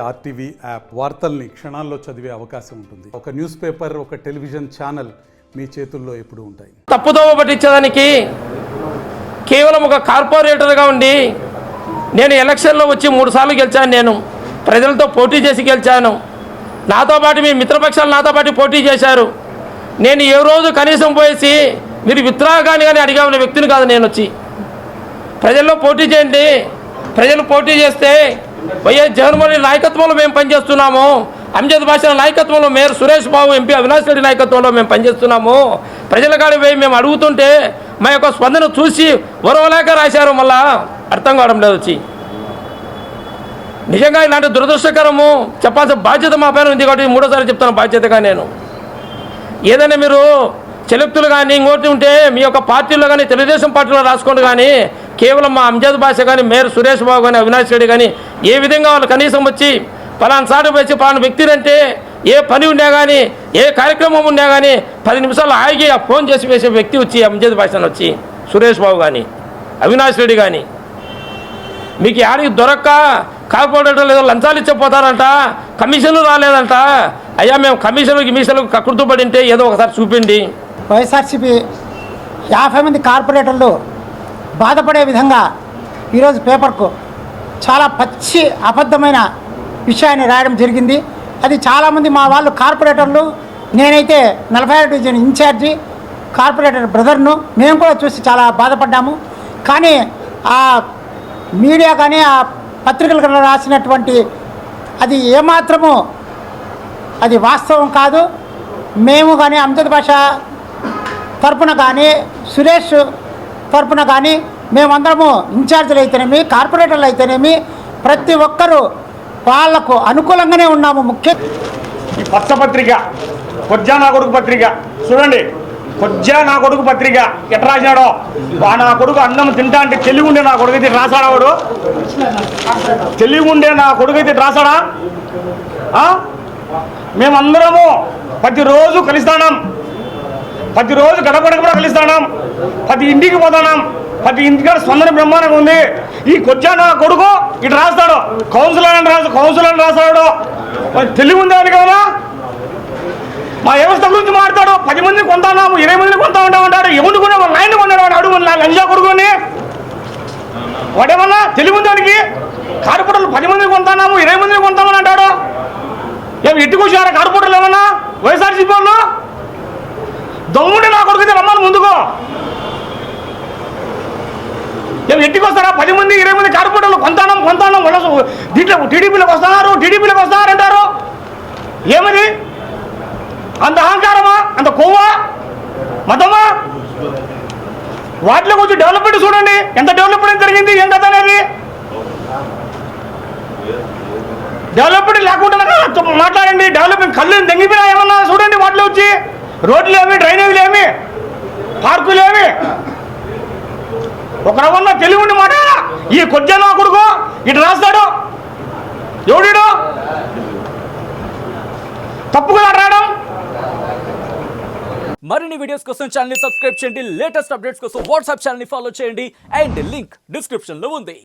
RTV app వార్తల్ని క్షణాల్లో చదివే అవకాశం ఉంటుంది. ఒక న్యూస్ పేపర్, ఒక టెలివిజన్ ఛానల్ మీ చేతుల్లో ఎప్పుడూ ఉంటాయి. తప్పుదోవ పట్టించడానికి కేవలం ఒక కార్పొరేటర్గా ఉండి నేను ఎలక్షన్లో వచ్చి 3 సార్లు గెలిచాను. నేను ప్రజలతో పోటీ చేసి గెలిచాను. నాతో పాటు మీ మిత్రపక్షాలు నాతో పాటు పోటీ చేశారు. నేను ఏ రోజు కనీసం పోయేసి మీరు విత్రాగాని కానీ అడిగా ఉన్న వ్యక్తిని కాదు. నేను వచ్చి ప్రజల్లో పోటీ చేయండి, ప్రజలు పోటీ చేస్తే వైఎస్ జగన్మోహన్ రెడ్డి నాయకత్వంలో మేము పనిచేస్తున్నాము. అంజద్ భాషల నాయకత్వంలో మేయర్ సురేష్ బాబు, ఎంపీ అవినాష్ రెడ్డి నాయకత్వంలో మేము పనిచేస్తున్నాము. ప్రజల కాడికి పోయి మేము అడుగుతుంటే మా యొక్క స్పందన చూసి వరవలేక రాశారు. మళ్ళా అర్థం కావడం లేదు. వచ్చి నిజంగా ఇలాంటి దురదృష్టకరము చెప్పాల్సిన బాధ్యత మా పైన ఉంది. కాబట్టి 3వ సారి చెప్తాను బాధ్యతగా. నేను ఏదైనా మీరు చెలుక్తులు కానీ ఇంకోటి ఉంటే మీ యొక్క పార్టీలో కానీ తెలుగుదేశం పార్టీలో రాసుకోండి. కానీ కేవలం మా అంజద్ భాష కానీ మేయర్ సురేష్ బాబు కానీ అవినాష్ రెడ్డి కానీ ఏ విధంగా వాళ్ళు కనీసం వచ్చి పలానా సాటి వచ్చి పలానా వ్యక్తిని అంటే ఏ పని ఉన్నా కానీ ఏ కార్యక్రమం ఉన్నా కానీ 10 నిమిషాలు ఆగి ఆ ఫోన్ చేసి వేసే వ్యక్తి వచ్చి అంజద్ భాషను వచ్చి సురేష్ బాబు కానీ అవినాష్ రెడ్డి కానీ మీకు ఆడికి దొరక్క కార్పొరేటర్ ఏదో లంచాలు ఇచ్చిపోతారంట, కమిషన్లు రాలేదంట. అయ్యా మేము కమిషన్లకు కక్కుర్తుపడింటే ఏదో ఒకసారి చూపిండి. వైఎస్ఆర్సీపీ 50 మంది కార్పొరేటర్లు బాధపడే విధంగా ఈరోజు పేపర్కు చాలా పచ్చి అబద్ధమైన విషయాన్ని రాయడం జరిగింది. అది చాలామంది మా వాళ్ళు కార్పొరేటర్లు, నేనైతే 46 డివిజన్ ఇన్ఛార్జి కార్పొరేటర్ బ్రదర్ను, మేము కూడా చూసి చాలా బాధపడ్డాము. కానీ ఆ మీడియా కానీ ఆ పత్రికలు రాసినటువంటి అది ఏమాత్రము అది వాస్తవం కాదు. మేము కానీ అంజద్ భాష తరపున కానీ సురేష్ తరపున కానీ మేమందరము ఇన్ఛార్జీలు అయితేనేమి కార్పొరేటర్లు అయితేనేమి ప్రతి ఒక్కరూ వాళ్లకు అనుకూలంగానే ఉన్నాము. ముఖ్య ఈ పచ్చ పత్రిక కొజ్జా నా కొడుకు పత్రిక చూడండి. కొజ్జా నా కొడుకు పత్రిక ఎట్లా రాసినాడో, నా కొడుకు అన్నం తింటా అంటే తెలివి ఉండే నా కొడుకు అయితే రాసాడా? వాడు తెలివి ఉండే నా కొడుకు అయితే రాసాడా? మేమందరము ప్రతిరోజు కలుస్తాం, ప్రతిరోజు గడపడక కూడా కలుస్తాం, ప్రతి ఇంటికి పోతాం, ప్రతి ఇంటికాడ స్పందన బ్రహ్మాండంగా ఉంది. ఈ కొజ్జా నా కొడుకు ఇటు రాస్తాడు, కౌన్సిలర్ అని రాస్తాడు. తెలివి ఉంది అని కదా. మా వ్యవస్థ గురించి మాట్లాడు. 10 మందిని కొంటాము, 20 మందిని కొంటా ఉంటాడు. ఎవరిని కొన్నా వాళ్ళ నాయన కొన్నాడు. వాడు అడుగు లంజా కొడుకుని వాడేమన్నా తెలివి ఉంది వాడికి. కార్పొరేటర్లు 10 మందిని కొంటాము, 20 మందిని కొంటామని అంటాడు. ఏమి ఎట్టుకొచ్చారా కార్పొరేటర్లు ఏమన్నా? వైఎస్ఆర్సీపీ వాళ్ళు దమ్ముంటే నా కొడుకు అయితే రమ్మని ముందుకో. ఏమి ఎట్టుకొస్తారా? 10 మంది 20 మంది కార్పొరేటర్లు కొంటాం వాళ్ళ దీంట్లో టీడీపీలోకి వస్తున్నారు అంటారు. ఏమది? అంత అహంకారమా? అంత కొవ్వా? మతమా? వాటిలో కొంచెం డెవలప్మెంట్ చూడండి. ఎంత డెవలప్మెంట్ జరిగింది, ఏం కథ అనేది. డెవలప్మెంట్ లేకుండా మాట్లాడండి. డెవలప్మెంట్ కళ్ళు దెంగిపోయినా ఏమన్నా చూడండి. వాటిలో వచ్చి రోడ్లు ఏమి, డ్రైనేజీలు ఏమి, పార్కులు ఏమి. ఒక రవ్వన్నా తెలివి ఉండి మాట. ఈ కొజ్జా నా కొడుకు ఇటు రాస్తాడు. ఎవడు తప్పుగా రాయడం. మరిన్ని వీడియోస్ కోసం ఛానల్ ని సబ్స్క్రైబ్ చేయండి. లేటెస్ట్ అప్డేట్స్ కోసం వాట్సాప్ ఛానల్ ని ఫాలో చేయండి. అండ్ లింక్ డిస్క్రిప్షన్ లో ఉంది.